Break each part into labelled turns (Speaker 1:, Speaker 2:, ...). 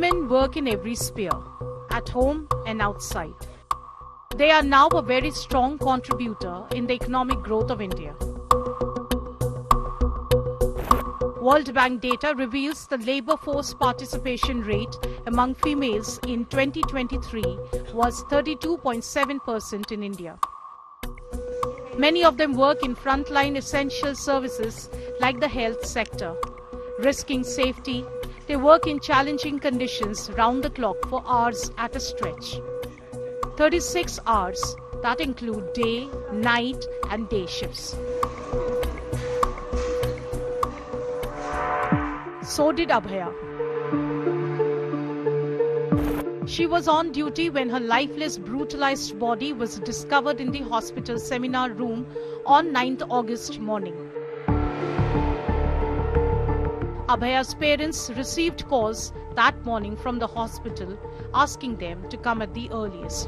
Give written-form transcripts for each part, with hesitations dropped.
Speaker 1: Women work in every sphere, at home and outside. They are now a very strong contributor in the economic growth of India. World Bank data reveals the labour force participation rate among females in 2023 was 32.7% in India. Many of them work in frontline essential services like the health sector. Risking safety, they work in challenging conditions round the clock for hours at a stretch. 36 hours that include day, night and day shifts. So did Abhaya. She was on duty when her lifeless, brutalized body was discovered in the hospital seminar room on 9th August morning. Abhaya's parents received calls that morning from the hospital asking them to come at the earliest.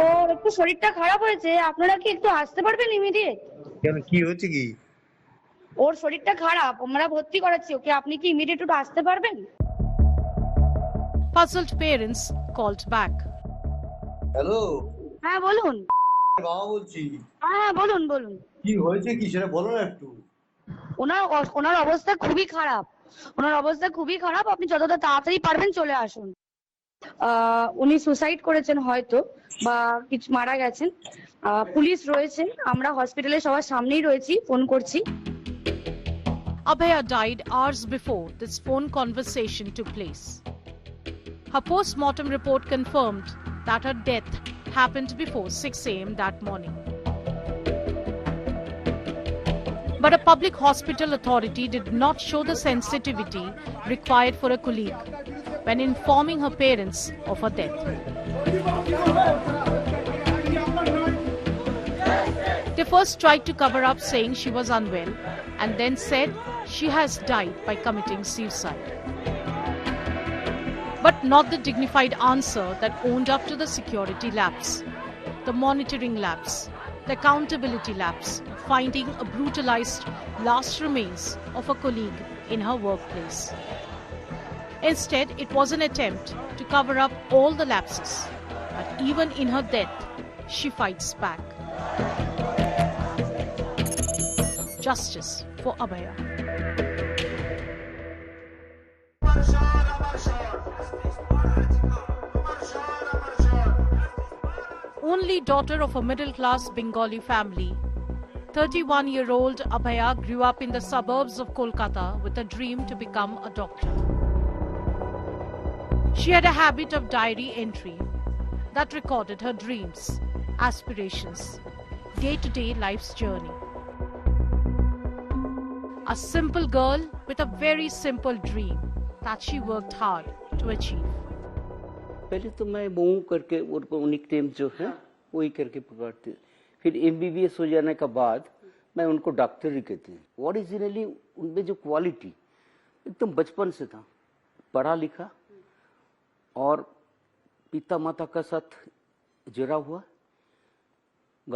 Speaker 2: ওর একটু শরীরটা খারাপ হয়েছে, আপনারা কি একটু আসতে পারবেন immediate?
Speaker 3: কেন, কি হচ্ছে কি?
Speaker 2: ওর শরীরটা খারাপ, আমরা ভর্তি করাচ্ছি ওকে, আপনি কি ইমিডিয়েট একটু আসতে পারবেন?
Speaker 1: Puzzled parents called back.
Speaker 3: Hello,
Speaker 2: হ্যাঁ বলুন।
Speaker 3: বাবা বলছি।
Speaker 2: হ্যাঁ বলুন বলুন।
Speaker 3: কি হয়েছে কি সেটা বলো না একটু।
Speaker 2: ওনার অবস্থা খুবই খারাপ, আপনি যতটা তাড়াতাড়ি পারবেন চলে আসুন। উনি সুসাইড করেছেন হয়তো বা কিছু মারা গেছেন। পুলিশ রয়েছেন, আমরা হসপিটালে সবার সামনেই রয়েছি, ফোন করছি।
Speaker 1: Abhaya died hours before this phone conversation took place. Her post-mortem report confirmed that her death happened before 6 a.m. that morning. But a public hospital authority did not show the sensitivity required for a colleague when informing her parents of her death. They first tried to cover up saying she was unwell and then said she has died by committing suicide. But not the dignified answer that owned up to the security lapse, the monitoring lapse, the accountability lapse, finding a brutalized last remains of a colleague in her workplace. Instead, it was an attempt to cover up all the lapses. But even in her death, she fights back. Justice for Abhaya. Only daughter of a middle-class Bengali family, 31-year-old Abhaya grew up in the suburbs of Kolkata with a dream to become a doctor. She had a habit of diary entry that recorded her dreams, aspirations, day-to-day life's journey. A simple girl with a very simple dream that she worked hard to achieve.
Speaker 4: पहले तो मैं मोमू करके उनको nickname जो है वही करके पुकारती, फिर MBBS हो जाने के बाद मैं उनको डॉक्टर ही कहती हूँ। ओरिजिनली उनमें जो क्वालिटी एकदम बचपन से था, पढ़ा लिखा और पिता माता का साथ जुड़ा हुआ,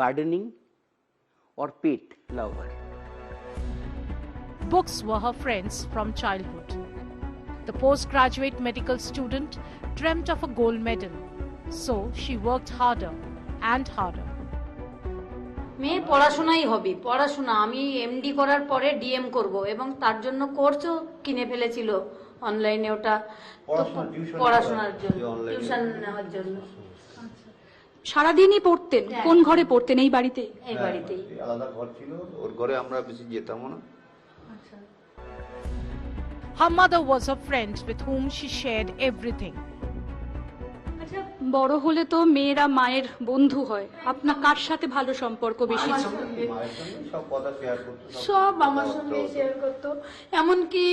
Speaker 4: गार्डनिंग और पेट lover.
Speaker 1: Books were her friends from childhood. The postgraduate medical student dreamt of a gold medal, so she worked harder and harder.
Speaker 5: মেয়ের পড়াশোনাই হবে, পড়াশোনা। আমি MD করার পরে DM করব এবং তার জন্য কোর্সও কিনে ফেলেছিল অনলাইনে, ওটা পড়াশোনার জন্য, টিউশন নেওয়ার জন্য।
Speaker 6: সারাদিনই পড়তেন? কোন ঘরে পড়তেন? এই বাড়িতেই?
Speaker 5: এই বাড়িতেই,
Speaker 3: আলাদা ঘর ছিল, ওর ঘরে আমরা বেশি যেতাম না।
Speaker 1: Her mother was a friend with whom she shared everything.
Speaker 6: আচ্ছা, বড় হলে তো মেয়েরা মায়ের বন্ধু হয়, আপনার কার সাথে ভালো সম্পর্ক বেশি ছিল?
Speaker 5: সব আমার সঙ্গে শেয়ার করতো। এমনকি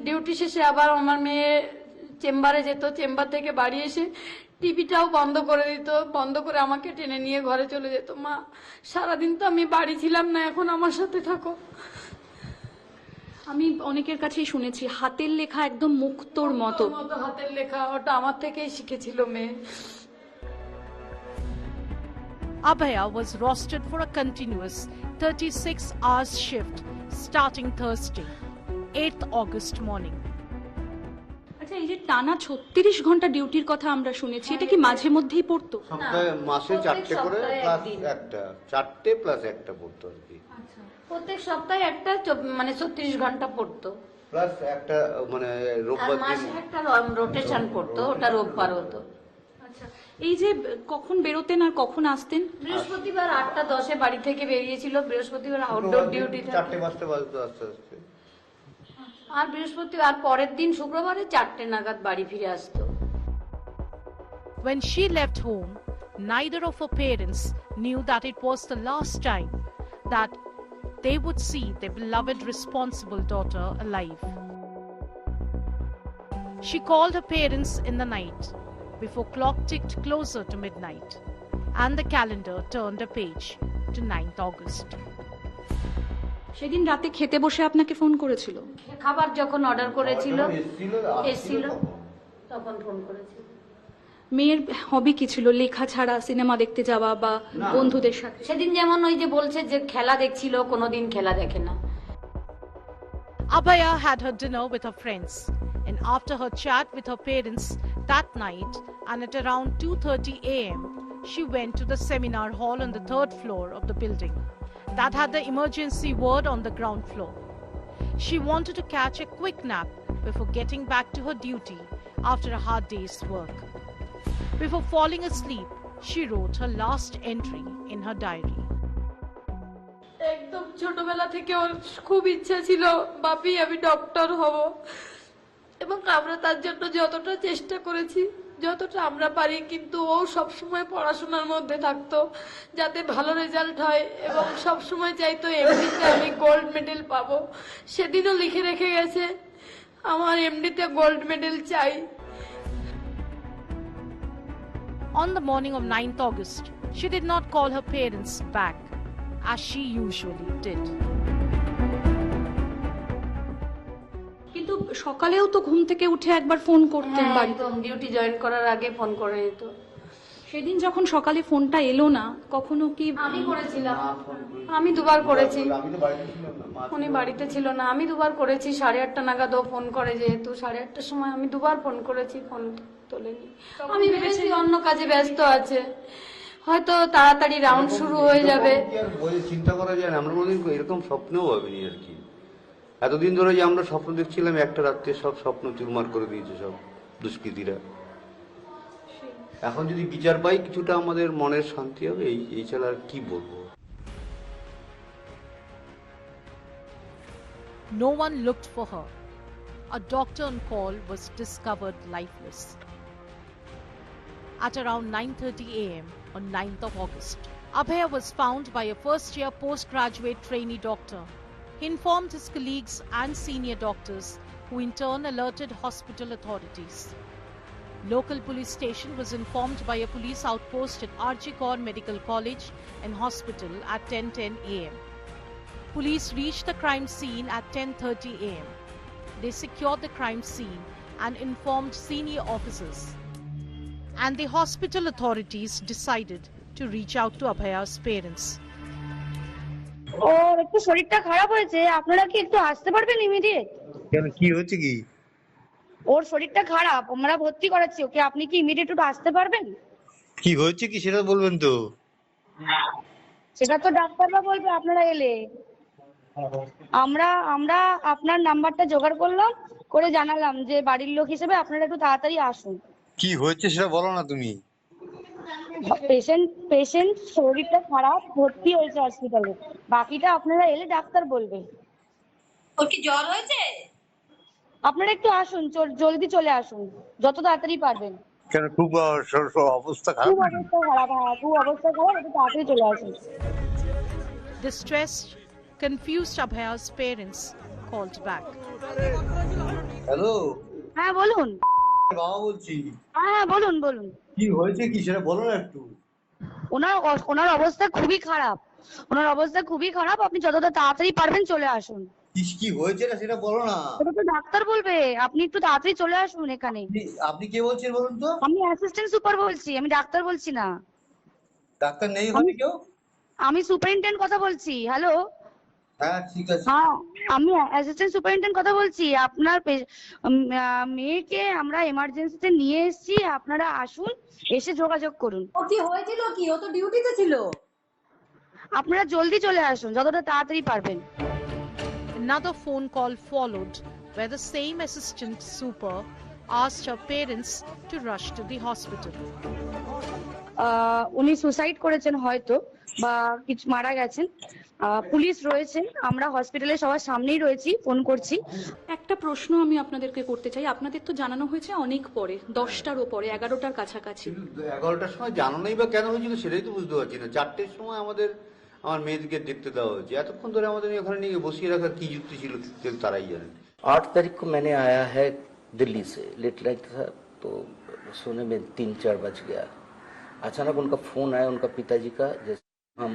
Speaker 5: ডিউটি শেষে আবার আমার মেয়ে চেম্বারে যেত, চেম্বার থেকে বাড়ি এসে টিভিটাও বন্ধ করে দিত, বন্ধ করে আমাকে টেনে নিয়ে ঘরে চলে যেত। মা, সারাদিন তো আমি বাড়ি ছিলাম না, এখন আমার সাথে থাকো।
Speaker 6: আমি অনেকের কাছেই শুনেছি হাতের লেখা একদম মুক্তোর মতো।
Speaker 5: হাতের লেখা, ওটা আমার থেকেই শিখেছিল মেয়ে।
Speaker 1: Abhaya was rostered for a continuous 36 hours shift starting Thursday, 8th August morning.
Speaker 6: আচ্ছা, এই যে টানা 36 ঘন্টা ডিউটির কথা আমরা শুনেছি, এটা কি মাঝে মধ্যেই পড়তো?
Speaker 3: সপ্তাহে মাসে
Speaker 5: প্রত্যেক
Speaker 3: 4টে করে
Speaker 5: সপ্তাহে
Speaker 3: প্লাস
Speaker 5: একদিন।
Speaker 3: একটা 4টে প্লাস একটা পড়তো আর কি,
Speaker 5: প্রত্যেক সপ্তাহে একটা মানে 36 ঘন্টা পড়তো,
Speaker 3: প্লাস একটা মানে
Speaker 5: আর
Speaker 3: রোববার দিন
Speaker 5: মাসে একটা রোটেশন পড়তো, ওটা রোববার হতো।
Speaker 6: আচ্ছা, এই যে কখন বেরোতেন আর কখন আসতেন?
Speaker 5: বৃহস্পতিবার 8টা 10-এ বাড়ি থেকে বেরিয়েছিল, বৃহস্পতিবার আউটডোর ডিউটি
Speaker 3: 4টে-5টে বাজতো আস্তে আস্তে।
Speaker 5: আর বৃহস্পতিবার পরের দিন শুক্রবারে 4টে নাগাদ বাড়ি ফিরে আসতো।
Speaker 1: When she left home, neither of her parents knew that it was the last time that they would see their beloved responsible daughter alive. She called her parents in the night before clock ticked closer to midnight and the calendar turned a page to 9th August.
Speaker 6: সেদিন রাতে খেতে বসে আপনাকে phone করেছিল?
Speaker 5: খাবার যখন order করেছিল,
Speaker 3: যখন
Speaker 5: এসেছিল, তখন ফোন করেছিল।
Speaker 6: মেয়ের হবি কি ছিল, লেখা ছাড়া সিনেমা দেখতে যাওয়া বা বন্ধুদের সাথে?
Speaker 5: সেদিন যেমন ওই যে বলছে যে খেলা দেখছিল, কোনোদিন খেলা দেখে না।
Speaker 1: Abhaya had her dinner with her friends, and after her chat with her parents that night and at around 2:30 a.m., she went to the seminar hall on the 3rd floor of the building that had the emergency ward on the ground floor. She wanted to catch a quick nap before getting back to her duty after a hard day's work. Before falling asleep, she wrote her last entry in her diary.
Speaker 5: একদম ছোটবেলা থেকে ওর খুব ইচ্ছা ছিল, বাপি আমি doctor হব, এবং আমরা তার জন্য যতটা চেষ্টা করেছি, যতটা আমরা পারি, কিন্তু ও সবসময় পড়াশোনার মধ্যে থাকতো, যাতে ভালো রেজাল্ট হয়, এবং সবসময় চাইতো এমডিতে আমি গোল্ড মেডেল পাবো। সেদিনও লিখে রেখে গেছে, আমার এমডিতে গোল্ড মেডেল চাই।
Speaker 1: On the morning of 9th August, she did not call her parents back as she usually did.
Speaker 6: কিন্তু সকালেও তো ঘুম থেকে উঠে একবার ফোন করতেন বাড়িতে।
Speaker 5: একদম ডিউটি জয়েন করার আগে ফোন করে নিত।
Speaker 6: সেদিন যখন সকালে ফোনটা এলো না, কখনো কি?
Speaker 5: আমি করেছিলাম, আমি দুবার করেছি।
Speaker 3: আমি তো বাড়িতে ছিলাম না, মা
Speaker 5: উনি বাড়িতে ছিল না, আমি দুবার করেছি। 8:30 নাগাদ ও ফোন করে, যেহেতু 8:30 সময় আমি দুবার ফোন করেছি, ফোন তোলেনি। আমি ভেবেছি অন্য কাজে ব্যস্ত আছে, হয়তো তাড়াতাড়ি রাউন্ড শুরু হয়ে যাবে।
Speaker 3: কি আর বলে চিন্তা করা যায় না, আমরা কোনোদিন এরকম স্বপ্নেও ভাবিনি আর কি। এতদিন ধরে যে আমরা স্বপ্ন দেখছিলাম, একটা রাত্রে সব স্বপ্ন চুরমার করে দিয়েছে সব দুষ্কৃতীরা। এখন যদি বিচার পাই কিছুটা আমাদের মনের শান্তি হবে, এই ছাড়া আর কি বলবো।
Speaker 1: No one looked for her. A doctor on call was discovered lifeless. At around 9:30 a.m. on 9th of August, Abhaya was found by a first-year postgraduate trainee doctor. He informed his colleagues and senior doctors, who in turn alerted hospital authorities. Local police station was informed by a police outpost at R.G. Kaur Medical College and Hospital at 10:10 a.m. Police reached the crime scene at 10:30 a.m. They secured the crime scene and informed senior officers. And the hospital authorities decided to reach out to Abhaya's parents.
Speaker 2: ওর একটু শরীরটা খারাপ হয়েছে, আপনারা কি একটু আসতে পারবেন immediate?
Speaker 3: কেন, কি হচ্ছে কি?
Speaker 2: ওর শরীরটা খারাপ, আমরা ভর্তি করাচ্ছি ওকে, আপনি কি ইমিডিয়েট একটু আসতে পারবেন?
Speaker 3: কি হচ্ছে কি সেটা বলবেন তো।
Speaker 2: সেটা তো ডাক্তাররা বলবে আপনারা এলে। আমরা আপনার নাম্বারটা জোগাড় করলাম, করে জানালাম যে বাড়ির লোক হিসেবে আপনারা একটু তাড়াতাড়ি আসুন।
Speaker 3: কি হচ্ছে সেটা বলো না তুমি।
Speaker 2: পেশেন্ট শরীরটা খারাপ, ভর্তি হয়েছে হসপিটালে, বাকিটা আপনারা এলে ডাক্তার বলবে।
Speaker 5: ওর কি জ্বর হয়েছে?
Speaker 2: আপনারা একটু আসুন, জলদি চলে আসুন, যত তাড়াতাড়ি পারবেন।
Speaker 3: কেন, খুব অবস্থা খারাপ?
Speaker 2: খুব অবস্থা খারাপ, হ্যাঁ খুব অবস্থা খারাপ, একটু তাড়াতাড়ি চলে আসুন।
Speaker 1: Distressed, confused Abhaya's parents called back.
Speaker 3: Hello,
Speaker 2: হ্যাঁ বলুন।
Speaker 3: বাবা বলছি।
Speaker 2: হ্যাঁ বলুন বলুন।
Speaker 3: কি হয়েছে কি সেটা বলো না একটু।
Speaker 2: ওনার অবস্থা খুবই খারাপ, ওনার অবস্থা খুবই খারাপ, আপনি যতটা তাড়াতাড়ি পারবেন চলে আসুন।
Speaker 3: কি হয়েছে না সেটা বলো না।
Speaker 2: ওটা তো ডাক্তার বলবে, আপনি একটু তাড়াতাড়ি চলে আসুন এখানে।
Speaker 3: আপনি কে বলছেন বলুন তো?
Speaker 2: আমি অ্যাসিস্ট্যান্ট সুপার বলছি, আমি ডাক্তার বলছি না।
Speaker 3: ডাক্তার নেই হবে কেউ?
Speaker 2: আমি সুপারিনটেন্ডেন্ট কথা বলছি। হ্যালো,
Speaker 7: হ্যাঁ ঠিক আছে।
Speaker 2: হ্যাঁ, আমি অ্যাসিস্ট্যান্ট সুপারিনটেন্ডেন্ট কথা বলছি। আপনার মেয়েকে আমরা এমার্জেন্সিতে নিয়ে এসেছি, আপনারা আসুন, এসে যোগাযোগ করুন।
Speaker 8: ও কি হয়েছিল কি? ও তো ডিউটিতে ছিল।
Speaker 2: আপনারা জলদি চলে আসুন, যতটা তাড়াতাড়ি পারবেন।
Speaker 1: Another phone call followed where the same assistant super asked her parents to rush to the hospital.
Speaker 2: উনি সুসাইড করেছেন হয়তো, বা কিছু মারা গেছেন। পুলিশ রয়েছেন, আমরা হসপিটালে সবার সামনেই রয়েছি, ফোন করছি।
Speaker 6: একটা প্রশ্ন আমি আপনাদেরকে করতে চাই, আপনাদের তো জানানো হয়েছে অনেক পরে, 10টারও পরে, 11টার কাছাকাছি।
Speaker 3: 11টার সময় জানানোই বা কেন হয়েছিল সেটাই তো বুঝতে পারছি না। 4টের সময় আমার মেয়েদেরকে দেখতে দেওয়া হয়েছে। এতক্ষণ ধরে আমাদের ওখানে নিয়ে বসিয়ে রাখার কি যুক্তি ছিল তারাই জানেন।
Speaker 4: 8 तारीख को मैंने आया है दिल्ली से, लेट नाइट था, तो सोने में 3-4 बज गया। अचानक उनका फोन आया, उनका पिताजी का, जैसे हम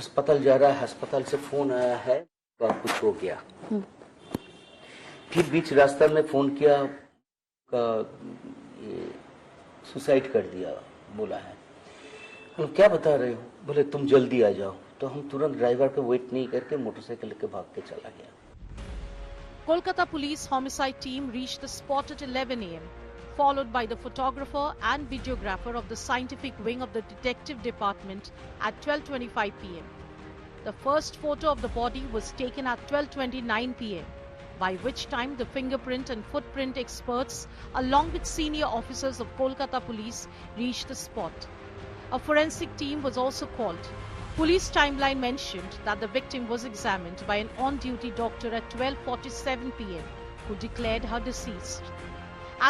Speaker 4: अस्पताल जा रहा है, अस्पताल से फोन आया है कुछ हो गया। फिर बीच रास्ता में फोन किया का सुसाइड कर दिया बोला है। हम क्या बता रहे हो? बोले तुम जल्दी आ जाओ। तो हम तुरंत ड्राइवर पे वेट नहीं करके मोटरसाइकिल लेके भाग के चला गया।
Speaker 1: Kolkata police homicide team reached the spot at 11 a.m., followed by the photographer and videographer of the scientific wing of the detective department at 12:25 p.m. The first photo of the body was taken at 12:29 p.m., by which time the fingerprint and footprint experts, along with senior officers of Kolkata police, reached the spot. A forensic team was also called. Police timeline mentioned that the victim was examined by an on-duty doctor at 12:47 p.m. who declared her deceased.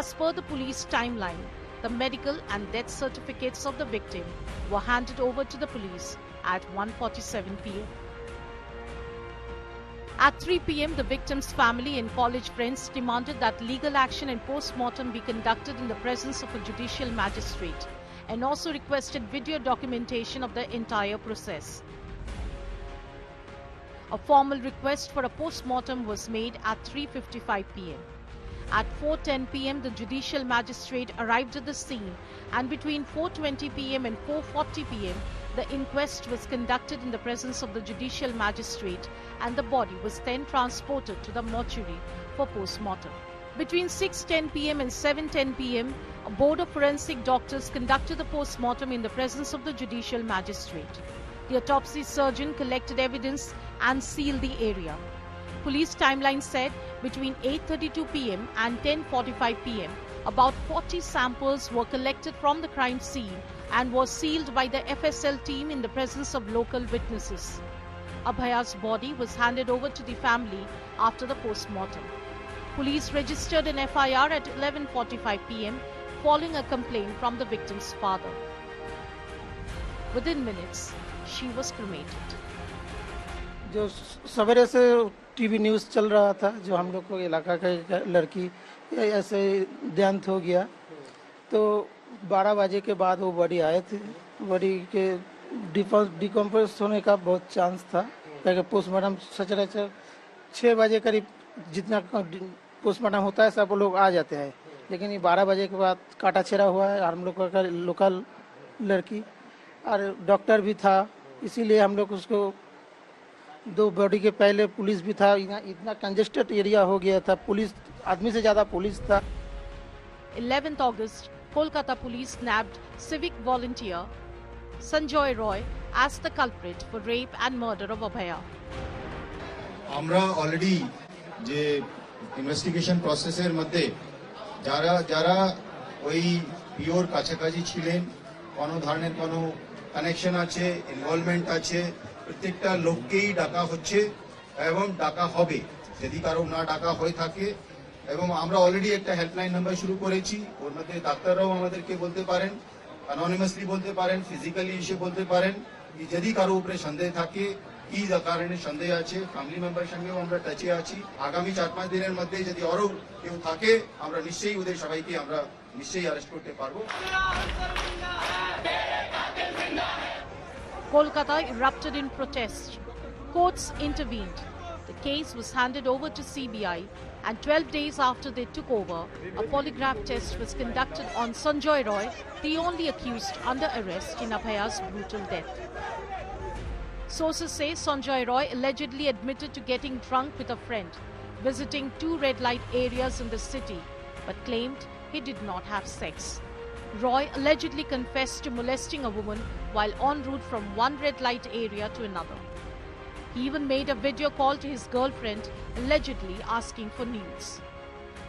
Speaker 1: As per the police timeline, the medical and death certificates of the victim were handed over to the police at 1:47 p.m. At 3 p.m., the victim's family and college friends demanded that legal action and post-mortem be conducted in the presence of a judicial magistrate, and also requested video documentation of the entire process. A formal request for a post-mortem was made at 3:55 p.m. At 4:10 p.m., the judicial magistrate arrived at the scene, and between 4:20 p.m. and 4:40 p.m., the inquest was conducted in the presence of the judicial magistrate, and the body was then transported to the mortuary for post-mortem. Between 6:10 p.m. and 7:10 p.m., a board of forensic doctors conducted the post-mortem in the presence of the judicial magistrate. The autopsy surgeon collected evidence and sealed the area. Police timeline said between 8:32 p.m. and 10:45 p.m., about 40 samples were collected from the crime scene and was sealed by the FSL team in the presence of local witnesses. Abhaya's body was handed over to the family after the post-mortem. Police registered an FIR at 11:45 p.m. following a complaint from the victim's father. Within minutes, she was cremated.
Speaker 9: जो सवेरे से TV news चल रहा था, जो हम लोग को इलाका का एक लड़की ऐसे देहांत हो गया, तो 12 बजे के बाद वो बॉडी आए थे। बॉडी के डिकम्पोज होने का बहुत चांस था, क्योंकि पोस्टमार्टम सचराचर 6 बजे करीब जितना पोस्टमार्टम होता है सब लोग आ जाते हैं, लेकिन ये 12 बजे के बाद काटा छेड़ा हुआ है। हम लोग का लोकल लड़की और डॉक्टर भी था, इसीलिए हम लोग उसको 2 बॉडी के पहले पुलिस भी था। इतना कंजेस्टेड एरिया हो गया था, पुलिस आदमी से ज़्यादा पुलिस था।
Speaker 1: 11th August, Kolkata police nabbed civic volunteer Sanjoy Roy as the culprit for rape and murder of Abhaya.
Speaker 7: আমরা অলরেডি যে ইনভেস্টিগেশন প্রসেসের মধ্যে যারা যারা ওই পিওর কাছাকাছি ছিলেন, কোনো ধরনের কোনো কানেকশন আছে, ইনভলভমেন্ট আছে, প্রত্যেকটা লোককেই ডাকা হচ্ছে এবং ডাকা হবে যদি কারো না ডাকা হয়ে থাকে। এবং আমরা অলরেডি একটা হেল্পলাইন নাম্বার শুরু করেছি, ওর মধ্যে ডাক্তাররাও আমাদেরকে বলতে পারেন, অ্যানোনিমাসলি বলতে পারেন, ফিজিক্যালি এসে বলতে পারেন যদি কারো উপরে সন্দেহ থাকে, কি কারণে সন্দেহ আছে। ফ্যামিলি মেম্বার সঙ্গেও আমরা টাচে আছি। আগামী 4-5 দিনের মধ্যে যদি আরো কেউ থাকে, আমরা নিশ্চয়ই ওদের সবাইকে আমরা নিশ্চয়ই অ্যারেস্ট করতে পারবো।
Speaker 1: Kolkata erupted in protest. Courts intervened. The case was handed over to CBI, and 12 days after they took over, a polygraph test was conducted on Sanjoy Roy, the only accused under arrest in Abhaya's brutal death. Sources say Sanjoy Roy allegedly admitted to getting drunk with a friend, visiting 2 red light areas in the city, but claimed he did not have sex. Roy allegedly confessed to molesting a woman while en route from one red light area to another. He even made a video call to his girlfriend, allegedly asking for news.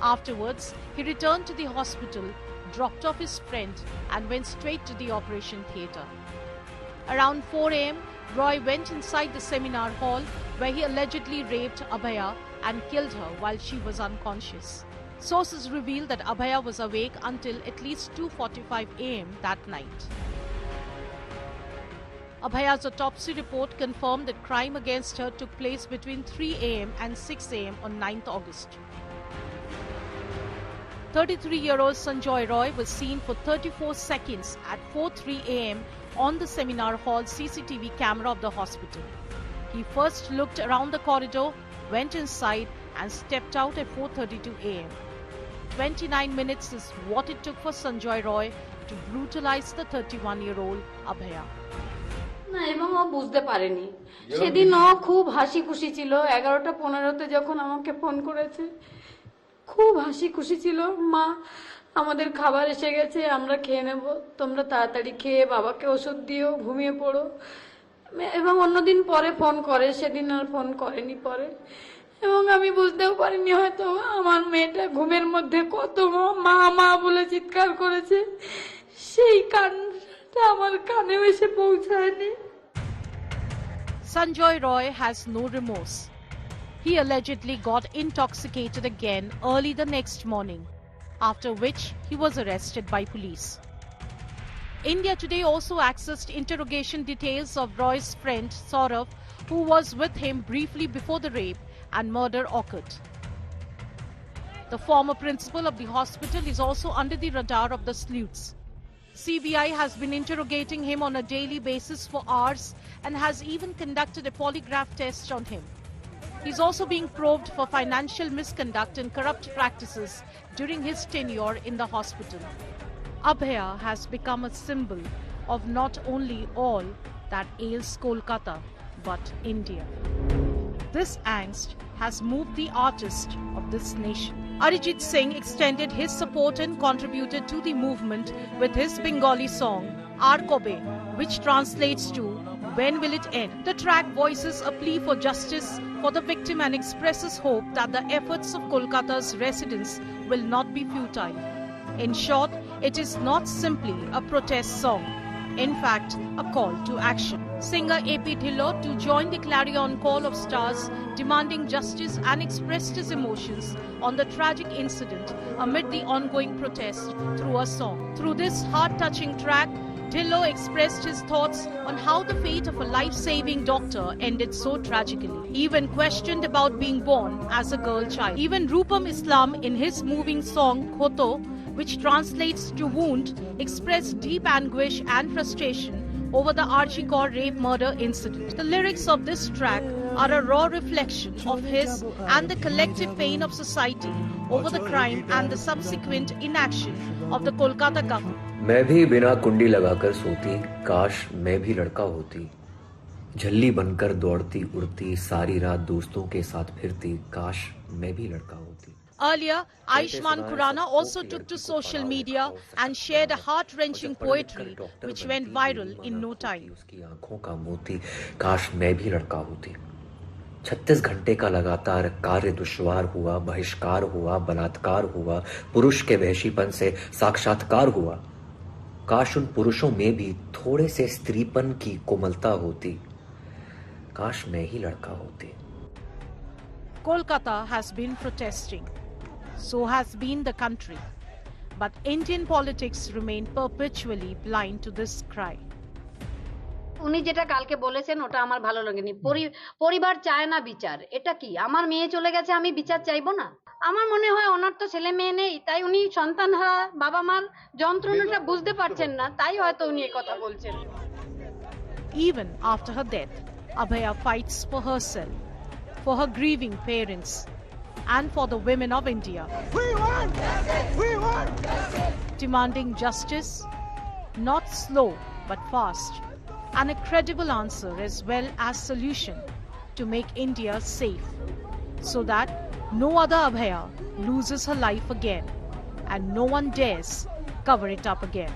Speaker 1: Afterwards, he returned to the hospital, dropped off his friend, and went straight to the operation theatre. Around 4 a.m., Roy went inside the seminar hall where he allegedly raped Abhaya and killed her while she was unconscious. Sources reveal that Abhaya was awake until at least 2:45 a.m. that night. Abhaya's autopsy report confirmed that crime against her took place between 3 a.m. and 6 a.m. on 9th August. 33-year-old Sanjoy Roy was seen for 34 seconds at 4:03 a.m. on the seminar hall CCTV camera of the hospital. He first looked around the corridor, went inside and stepped out at 4:32 a.m. 29 minutes is what it took for Sanjoy Roy to brutalize the 31-year-old Abhaya.
Speaker 5: না এবং ও বুঝতে পারেনি সেদিন ও খুব হাসি খুশি ছিল 11:15 যখন আমাকে ফোন করেছে খুব হাসি খুশি ছিল মা আমাদের খাবার এসে গেছে আমরা খেয়ে নেব তোমরা তাড়াতাড়ি খেয়ে বাবাকে ওষুধ দিও ঘুমিয়ে পড়ো এবং অন্যদিন পরে ফোন করে সেদিন আর ফোন করেনি পরে এবং আমি বুঝতেও পারিনি হয়তো আমার মেয়েটা ঘুমের মধ্যে কত মা মা বলে চিৎকার করেছে সেই কানটা আমার কানে এসে পৌঁছায়নি
Speaker 1: Sanjoy Roy has no remorse. He allegedly got intoxicated again early the next morning, after which he was arrested by police. India Today also accessed interrogation details of Roy's friend Saurav, who was with him briefly before the rape and murder occurred. The former principal of the hospital is also under the radar of the sleuths. CBI has been interrogating him on a daily basis for hours and has even conducted a polygraph test on him. He's also being probed for financial misconduct and corrupt practices during his tenure in the hospital. Abhaya has become a symbol of not only all that ails Kolkata, but India. This angst has moved the artist of this nation. Arijit Singh extended his support and contributed to the movement with his Bengali song, Ar Kobe, which translates to When Will It End? The track voices a plea for justice for the victim and expresses hope that the efforts of Kolkata's residents will not be futile. In short, it is not simply a protest song. In fact, a call to action. Singer A.P. Dhillon to join the clarion call of stars demanding justice and expressed his emotions on the tragic incident amid the ongoing protest through a song. Through this heart-touching track, Dhillon expressed his thoughts on how the fate of a life-saving doctor ended so tragically. He even questioned about being born as a girl child. Even Rupam Islam, in his moving song Khoto, which translates to wound, expressed deep anguish and frustration over the Archie rape murder incident. The lyrics of this track are a raw reflection of his and the collective pain of society over the crime and the subsequent inaction of the Kolkata government.
Speaker 10: मैं भी बिना कुंडी लगाकर सोती, काश मैं भी लड़का होती, झल्ली बनकर दौड़ती उड़ती, सारी रात दोस्तों के साथ फिरती, काश मैं भी लड़का होती.
Speaker 1: Earlier, Ayushmann Khurrana also took to social media and shared a heart-wrenching poetry which went viral in no time.
Speaker 10: उसकी आंखों का मोती, काश मैं भी लड़का होती. 36 घंटे का लगातार कार्य दुश्वार हुआ, बहिष्कार हुआ, बलात्कार हुआ, पुरुष के वहशीपन से साक्षात्कार हुआ. काश उन पुरुषों में भी थोड़े से स्त्रीपन की कोमलता होती, काश मैं ही लड़का होती.
Speaker 1: Kolkata has been protesting. So has been the country. But Indian politics remain perpetually blind to this cry.
Speaker 11: উনি যেটা কালকে বলেছেন ওটা আমার ভালো লাগেনি পরিবার চায় না বিচার এটা কি আমার মেয়ে চলে গেছে আমি বিচার চাইবো না আমার মনে হয় ওনার তো ছেলে মেয়ে নেই তাই উনি সন্তানহারা বাবা মার যন্ত্রণাটা বুঝতে পারছেন না তাই হয়তো উনি এই কথা বলছেন
Speaker 1: Even after her death, Abhaya fights for herself, for her grieving parents, and for the women of India. We want justice! We want justice! Demanding justice, not slow but fast, and a credible answer as well as solution to make India safe, so that no other Abhaya loses her life again and no one dares cover it up again.